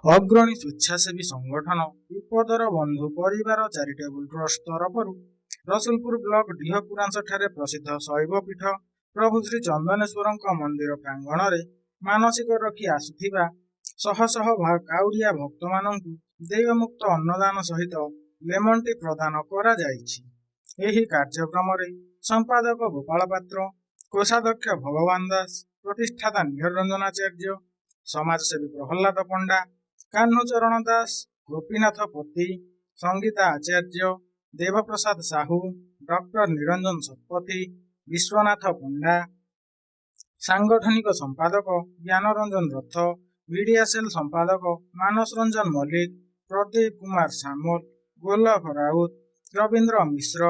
ଅଗ୍ରଣୀ ସ୍ୱେଚ୍ଛାସେବୀ ସଂଗଠନ ବିପଦର ବନ୍ଧୁ ପରିବାର ଚାରିଟେବୁଲ ଟ୍ରଷ୍ଟ ତରଫରୁ ରସୁଲପୁର ବ୍ଲକ ଡିହପୁରାଂଶଠାରେ ପ୍ରସିଦ୍ଧ ଶୈବ ପୀଠ ପ୍ରଭୁ ଶ୍ରୀ ଚନ୍ଦନେଶ୍ୱରଙ୍କ ମନ୍ଦିର ପ୍ରାଙ୍ଗଣରେ ମାନସିକ ରଖି ଆସୁଥିବା ଶହ ଶହ କାଉଡ଼ିଆ ଭକ୍ତମାନଙ୍କୁ ଦେୟମୁକ୍ତ ଅନ୍ନଦାନ ସହିତ ଲେମନ ଟି ପ୍ରଦାନ କରାଯାଇଛି। ଏହି କାର୍ଯ୍ୟକ୍ରମରେ ସମ୍ପାଦକ ଗୋପାଳ ପାତ୍ର, କୋଷାଧ୍ୟକ୍ଷ ଭଗବାନ ଦାସ, ପ୍ରତିଷ୍ଠାତା ନିହାର ରଞ୍ଜନ ଆଚାର୍ଯ୍ୟ, ସମାଜସେବୀ ପ୍ରହଲ୍ଲାଦ ପଣ୍ଡା, କାହ୍ନୁଚରଣ ଦାସ, ଗୋପୀନାଥ ପତି, ସଙ୍ଗୀତା ଆଚାର୍ଯ୍ୟ, ଦେବପ୍ରସାଦ ସାହୁ, ଡକ୍ଟର ନିରଞ୍ଜନ ଶତପଥୀ, ବିଶ୍ୱନାଥ ପଣ୍ଡା, ସାଂଗଠନିକ ସମ୍ପାଦକ ଜ୍ଞାନରଞ୍ଜନ ରଥ, ଭିଡିଆସେଲ ସମ୍ପାଦକ ମାନସ ରଞ୍ଜନ ମଲ୍ଲିକ, ପ୍ରଦୀପ କୁମାର ସାମଲ, ଗୋଲକ ରାଉତ, ରବୀନ୍ଦ୍ର ମିଶ୍ର,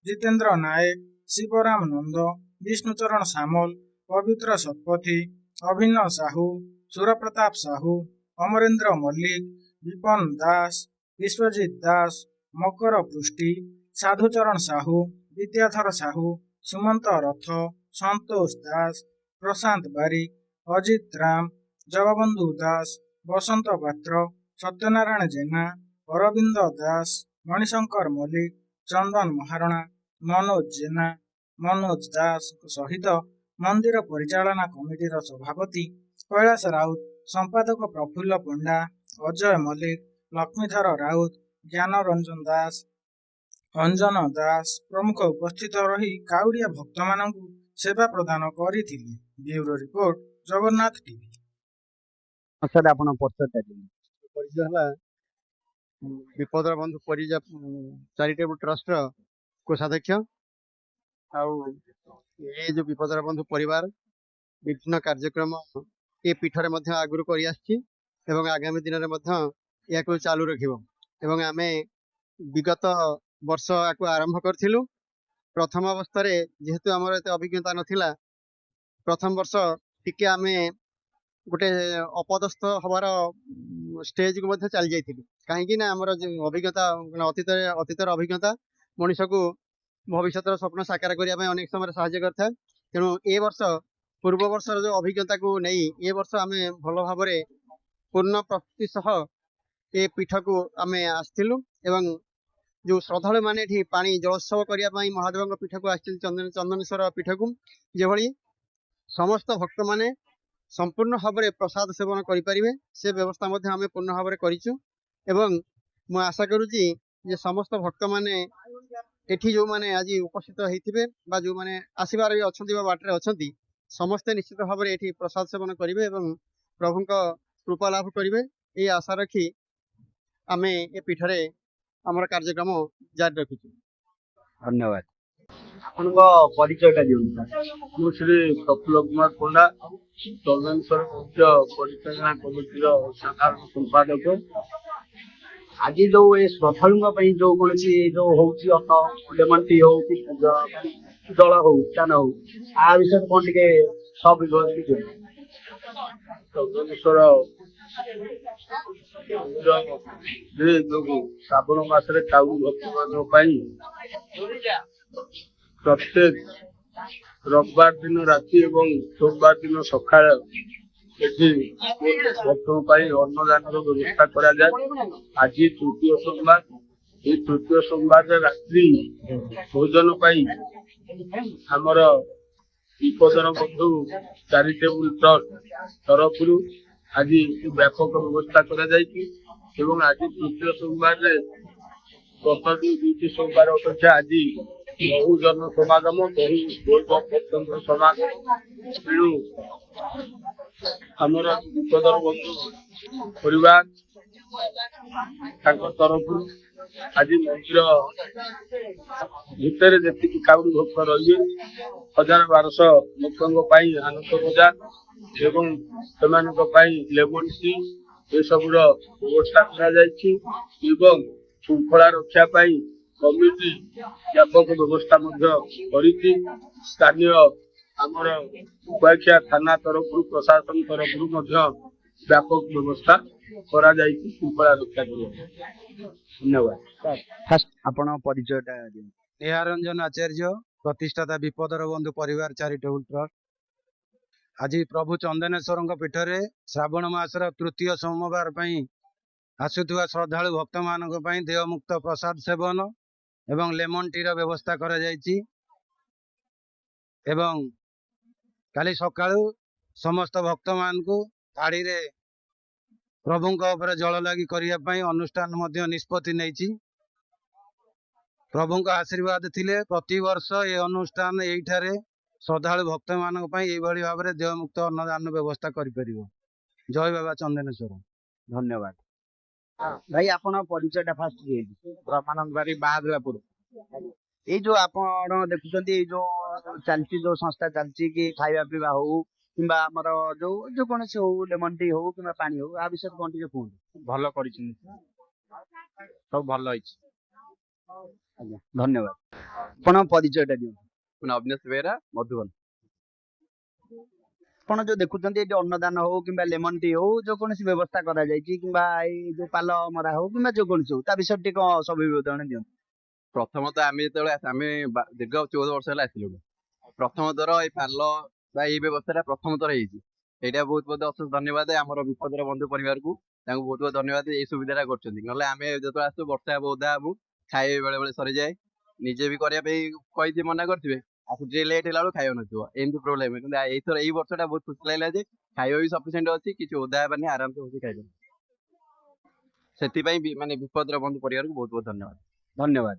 ଜିତେନ୍ଦ୍ର ନାୟକ, ଶିବରାମ ନନ୍ଦ, ବିଷ୍ଣୁଚରଣ ସାମଲ, ପବିତ୍ର ଶତପଥୀ, ଅଭିନବ ସାହୁ, ସୁରପ୍ରତାପ ସାହୁ, ଅମରେନ୍ଦ୍ର ମଲ୍ଲିକ, ବିପନ ଦାସ, ବିଶ୍ୱଜିତ ଦାସ, ମକର ପୃଷ୍ଟି, ସାଧୁଚରଣ ସାହୁ, ବିଦ୍ୟାଧର ସାହୁ, ସୁମନ୍ତ ରଥ, ସନ୍ତୋଷ ଦାସ, ପ୍ରଶାନ୍ତ ବାରିକ, ଅଜିତ ରାମ, ଜଗବନ୍ଧୁ ଦାସ, ବସନ୍ତ ପାତ୍ର, ସତ୍ୟନାରାୟଣ ଜେନା, ଅରବିନ୍ଦ ଦାସ, ମଣିଶଙ୍କର ମଲ୍ଲିକ, ଚନ୍ଦନ ମହାରଣା, ମନୋଜ ଜେନା, ମନୋଜ ଦାସଙ୍କ ସହିତ ମନ୍ଦିର ପରିଚାଳନା କମିଟିର ସଭାପତି କୈଳାସ ରାଉତ, ସମ୍ପାଦକ ପ୍ରଫୁଲ୍ଲ ପଣ୍ଡା, ଅଜୟ ମଲ୍ଲିକ, ଲକ୍ଷ୍ମୀଧର ରାଉତ, ଜ୍ଞାନ ରଞ୍ଜନ ଦାସ, ଅଞ୍ଜନ ଦାସ ପ୍ରମୁଖ ଉପସ୍ଥିତ ରହି କାଉଡ଼ିଆ ଭକ୍ତମାନଙ୍କୁ ସେବା ପ୍ରଦାନ କରିଥିଲେ। Bureau report, Jagannath TV. ଆପଣ ପରିଚୟ ହେଲା ବିପଦର ବନ୍ଧୁ ଚାରିଟେବୁଲ ଟ୍ରଷ୍ଟର କୋଷାଧ୍ୟକ୍ଷ। ଆଉ ଏ ଯୋଉ ବିପଦର ବନ୍ଧୁ ପରିବାର ବିଭିନ୍ନ କାର୍ଯ୍ୟକ୍ରମ ଏ ପୀଠରେ ମଧ୍ୟ ଆଗରୁ କରି ଆସିଛି ଏବଂ ଆଗାମୀ ଦିନରେ ମଧ୍ୟ ଏହାକୁ ଚାଲୁ ରଖିବ। ଏବଂ ଆମେ ବିଗତ ବର୍ଷ ୟାକୁ ଆରମ୍ଭ କରିଥିଲୁ। ପ୍ରଥମ ଅବସ୍ଥାରେ ଯେହେତୁ ଆମର ଏତେ ଅଭିଜ୍ଞତା ନଥିଲା, ପ୍ରଥମ ବର୍ଷ ଟିକେ ଆମେ ଗୋଟେ ଅପଦସ୍ଥ ହବାର ଷ୍ଟେଜକୁ ମଧ୍ୟ ଚାଲି ଯାଇଥିଲୁ। କାହିଁକି ନା ଆମର ଅଭିଜ୍ଞତା ଅତୀତର ଅଭିଜ୍ଞତା ମଣିଷକୁ ଭବିଷ୍ୟତର ସ୍ୱପ୍ନ ସାକାର କରିବା ପାଇଁ ଅନେକ ସମୟରେ ସାହାଯ୍ୟ କରିଥାଏ। ତେଣୁ ଏ ବର୍ଷ ପୂର୍ବ ବର୍ଷର ଯୋଉ ଅଭିଜ୍ଞତାକୁ ନେଇ ଏ ବର୍ଷ ଆମେ ଭଲ ଭାବରେ ପୂର୍ଣ୍ଣ ପ୍ରସ୍ତୁତି ସହ ଏ ପୀଠକୁ ଆମେ ଆସିଥିଲୁ ଏବଂ ଯୋଉ ଶ୍ରଦ୍ଧାଳୁ ମାନେ ଏଠି ପାଣି ଜଳୋତ୍ସବ କରିବା ପାଇଁ ମହାଦେବଙ୍କ ପୀଠକୁ ଆସିଛନ୍ତି, ଚନ୍ଦନେଶ୍ୱର ପୀଠକୁ, ଯେଭଳି ସମସ୍ତ ଭକ୍ତମାନେ ସମ୍ପୂର୍ଣ୍ଣ ଭାବରେ ପ୍ରସାଦ ସେବନ କରିପାରିବେ ସେ ବ୍ୟବସ୍ଥା ମଧ୍ୟ ଆମେ ପୂର୍ଣ୍ଣ ଭାବରେ କରିଛୁ। ଏବଂ ମୁଁ ଆଶା କରୁଛି ଯେ ସମସ୍ତ ଭକ୍ତମାନେ ଏଠି ଯୋଉମାନେ ଆଜି ଉପସ୍ଥିତ ହେଇଥିବେ ବା ଯୋଉମାନେ ଆସିବାର ବି ଅଛନ୍ତି ବା ବାଟରେ ଅଛନ୍ତି, ସମସ୍ତେ ନିଶ୍ଚିତ ଭାବରେ ଏଠି ପ୍ରସାଦ ସେବନ କରିବେ ଏବଂ ପ୍ରଭୁଙ୍କ କୃପା ଲାଭ କରିବେ। ଏଇ ଆଶା ରଖି ଆମେ ଏ ପୀଠରେ ଆମର କାର୍ଯ୍ୟକ୍ରମ ଜାରି ରଖିଛୁ। ଧନ୍ୟବାଦ। ଆପଣଙ୍କ ପରିଚୟଟା ଦିଅନ୍ତୁ। ମୁଁ ଶ୍ରୀ ପ୍ରଫୁଲ୍ଲ କୁମାର ପଣ୍ଡା, ଚନ୍ଦନେଶ୍ୱର ମୁଖ୍ୟ ପରିଚାଳନା କମିଟିର ସାଧାରଣ ସମ୍ପାଦକ। ଆଜି ଯୋଉ ଏ ଶ୍ରଦ୍ଧାଳୁଙ୍କ ପାଇଁ ଯୋଉ କୌଣସି ଯୋଉ ହଉଛି ଅନ୍ନ ଲେମନ ଟି ହଉ କି ଜଳ ହଉ ଚାନ ହଉ, ଆ ବିଷୟରେ କଣ ଟିକେ ସବିବରଣୀ ଦିଅନ୍ତୁ। ଚନ୍ଦନେଶ୍ୱର ଶ୍ରାବଣ ମାସରେ କାଉଡ଼ି ଭକ୍ତମାନଙ୍କ ପାଇଁ ପ୍ରତ୍ୟେକ ରବିବାର ଦିନ ରାତି ଏବଂ ସୋମବାର ଦିନ ସକାଳ ଏଠି ଭକ୍ତଙ୍କ ପାଇଁ ଅନ୍ନଦାନର ବ୍ୟବସ୍ଥା କରାଯାଏ। ଆଜି ତୃତୀୟ ସୋମବାର, এই ତୃତୀୟ ସୋମବାରରେ ରାତ୍ରି ଭୋଜନ ପାଇଁ ଆମର ବିପଦର ବନ୍ଧୁ ଚାରିଟେବୁଲ ଟ୍ରଷ୍ଟ ତରଫରୁ ଆଜି ବ୍ୟାପକ ବ୍ୟବସ୍ଥା କରାଯାଇଛି ଏବଂ ଆଜି ତୃତୀୟ ସୋମବାରରେ ଗତ ଦୁଇଟି ସୋମବାର ଅପେକ୍ଷା ଆଜି ବହୁ ଜନ ସମାଗମ, ବହୁ ଭକ୍ତଙ୍କ ସମାଗମ। ତେଣୁ ଆମର ବିପଦର ବନ୍ଧୁ ପରିବାର ତାଙ୍କ ତରଫରୁ ଆଜି ମନ୍ଦିର ଭିତରେ ଯେତିକି କାଉଡ଼ି ଭକ୍ତ ରହିବେ 1000-1200 ଭକ୍ତଙ୍କ ପାଇଁ ଆନନ୍ଦ ବଜାର ଏବଂ ସେମାନଙ୍କ ପାଇଁ ଲେମନ ଟି ଏସବୁର ବ୍ୟବସ୍ଥା କରାଯାଇଛି ଏବଂ ଶୃଙ୍ଖଳା ରକ୍ଷା ପାଇଁ କମିଟି ବ୍ୟାପକ ବ୍ୟବସ୍ଥା ମଧ୍ୟ କରିଛି। ସ୍ଥାନୀୟ ଆମର କୁଆଖିଆ ଥାନା ତରଫରୁ ପ୍ରଶାସନ ତରଫରୁ ମଧ୍ୟ ବ୍ୟାପକ ବ୍ୟବସ୍ଥା କରାଯାଇଛି ଶୃଙ୍ଖଳା ରକ୍ଷା କରିବା। ଧନ୍ୟବାଦ। ଫାଷ୍ଟ ଆପଣ ପରିଚୟଟା ଦିଅନ୍ତୁ। ନିହାର ରଞ୍ଜନ ଆଚାର୍ଯ୍ୟ, ପ୍ରତିଷ୍ଠାତା ବିପଦର ବନ୍ଧୁ ପରିବାର ଚାରିଟେବୁଲ ଟ୍ରଷ୍ଟ। ଆଜି ପ୍ରଭୁ ଚନ୍ଦନେଶ୍ୱରଙ୍କ ପୀଠରେ ଶ୍ରାବଣ ମାସର ତୃତୀୟ ସୋମବାର ପାଇଁ ଆସୁଥିବା ଶ୍ରଦ୍ଧାଳୁ ଭକ୍ତମାନଙ୍କ ପାଇଁ ଦେୟମୁକ୍ତ ପ୍ରସାଦ ସେବନ ଏବଂ ଲେମନ ଟି ର ବ୍ୟବସ୍ଥା କରାଯାଇଛି। ଏବଂ କାଲି ସକାଳୁ ସମସ୍ତ ଭକ୍ତମାନଙ୍କୁ ଧାଡ଼ିରେ ପ୍ରଭୁଙ୍କ ଉପରେ ଜଳ ଲାଗି କରିବା ପାଇଁ ଅନୁଷ୍ଠାନ ମଧ୍ୟ ନିଷ୍ପତ୍ତି ନେଇଛି। ପ୍ରଭୁଙ୍କ ଆଶୀର୍ବାଦ ଥିଲେ ପ୍ରତିବର୍ଷ ଏ ଅନୁଷ୍ଠାନ ଏଇଠାରେ ଶ୍ରଦ୍ଧାଳୁ ଭକ୍ତମାନଙ୍କ ପାଇଁ ଏଇଭଳି ଭାବରେ ଦେୟମୁକ୍ତ ଅନ୍ନଦାନ ବ୍ୟବସ୍ଥା କରିପାରିବ। ଜୟ ବାବା ଚନ୍ଦନେଶ୍ୱର। ଧନ୍ୟବାଦ। ଭାଇ ଆପଣ ପରିଚୟଟା ଫାଷ୍ଟ ଦିଅନ୍ତୁ। ବ୍ରହ୍ମାନନ୍ଦ ବାରି ବାହାଦୁରାପୁର। ଏଇ ଯୋଉ ଆପଣ ଦେଖୁଛନ୍ତି ଏଇ ଯୋଉ ଚାଲିଛି ଯୋଉ ସଂସ୍ଥା ଚାଲିଛି କି ଖାଇବା ପିଇବା ହଉ କିମ୍ବା ଆମର ଯୋଉ ଯେକୌଣସି ହଉ ଲେମନ ଟି ହଉ କିମ୍ବା ପାଣି ହଉ ଆ ବିଷୟରେ କଣ ଟିକେ କୁହନ୍ତୁ। ଭଲ କରିଛନ୍ତି, ସବୁ ଭଲ ହେଇଛି। ଆଜ୍ଞା ଧନ୍ୟବାଦ। ଆପଣ ପରିଚୟଟା ଦିଅନ୍ତୁ। ଅବିନାଶ ବେହେରା, ମଧୁବନ। ଆପଣ ଯୋଉ ଦେଖୁଛନ୍ତି ଏଠି ଅନ୍ନଦାନ ହଉ କିମ୍ବା ଲେମନ ଟି ହଉ ଯେକୌଣସି ବ୍ୟବସ୍ଥା କରାଯାଇଛି କିମ୍ବା ଏଇ ଯୋଉ ପାଲ ମରା ହଉ କିମ୍ବା ଯେକୌଣସି ହଉ ତା ବିଷୟରେ ଟିକେ କଣ ସବୁ ବିବରଣୀ ଦିଅନ୍ତୁ। ପ୍ରଥମତଃ ଆମେ ଯେତେବେଳେ ଆମେ ଦୀର୍ଘ 14 ବର୍ଷ ହେଲା ଆସିଲୁଣି। ପ୍ରଥମ ଥର ଏଇ ପାଲ ବା ଏଇ ବ୍ୟବସ୍ଥାଟା ପ୍ରଥମ ଥର ହେଇଛି। ଏଇଟା ବହୁତ ବହୁତ ଅଶେଷ ଧନ୍ୟବାଦ ଆମର ବିପଦର ବନ୍ଧୁ ପରିବାରକୁ, ତାଙ୍କୁ ବହୁତ ବହୁତ ଧନ୍ୟବାଦ ଏଇ ସୁବିଧାଟା କରୁଛନ୍ତି। ନହେଲେ ଆମେ ଯେତେବେଳେ ଆସୁ ବର୍ଷା ହବ ଓଦା ହବୁ, ଖାଇବା ବେଳେ ବେଳେ ସରିଯାଏ। ନିଜେ ବି କରିବା ପାଇଁ କହିଥିବେ ମନା କରିଥିବେ, ଆଉ ଟିକେ ଲେଟ୍ ହେଲା ବେଳକୁ ଖାଇବା ନଥିବ, ଏମିତି ପ୍ରୋବ୍ଲେମ। କିନ୍ତୁ ଏଇଥର ଏଇ ବର୍ଷଟା ବହୁତ ଖୁସି ଲାଗିଲା ଯେ ଖାଇବା ବି ସଫିସିଏଣ୍ଟ ଅଛି, କିଛି ଓଦା ହେବାନି, ଆରାମସେ ବସି ଖାଇବ। ସେଥିପାଇଁ ମାନେ ବିପଦର ବନ୍ଧୁ ପରିବାରକୁ ବହୁତ ବହୁତ ଧନ୍ୟବାଦ। ଧନ୍ୟବାଦ।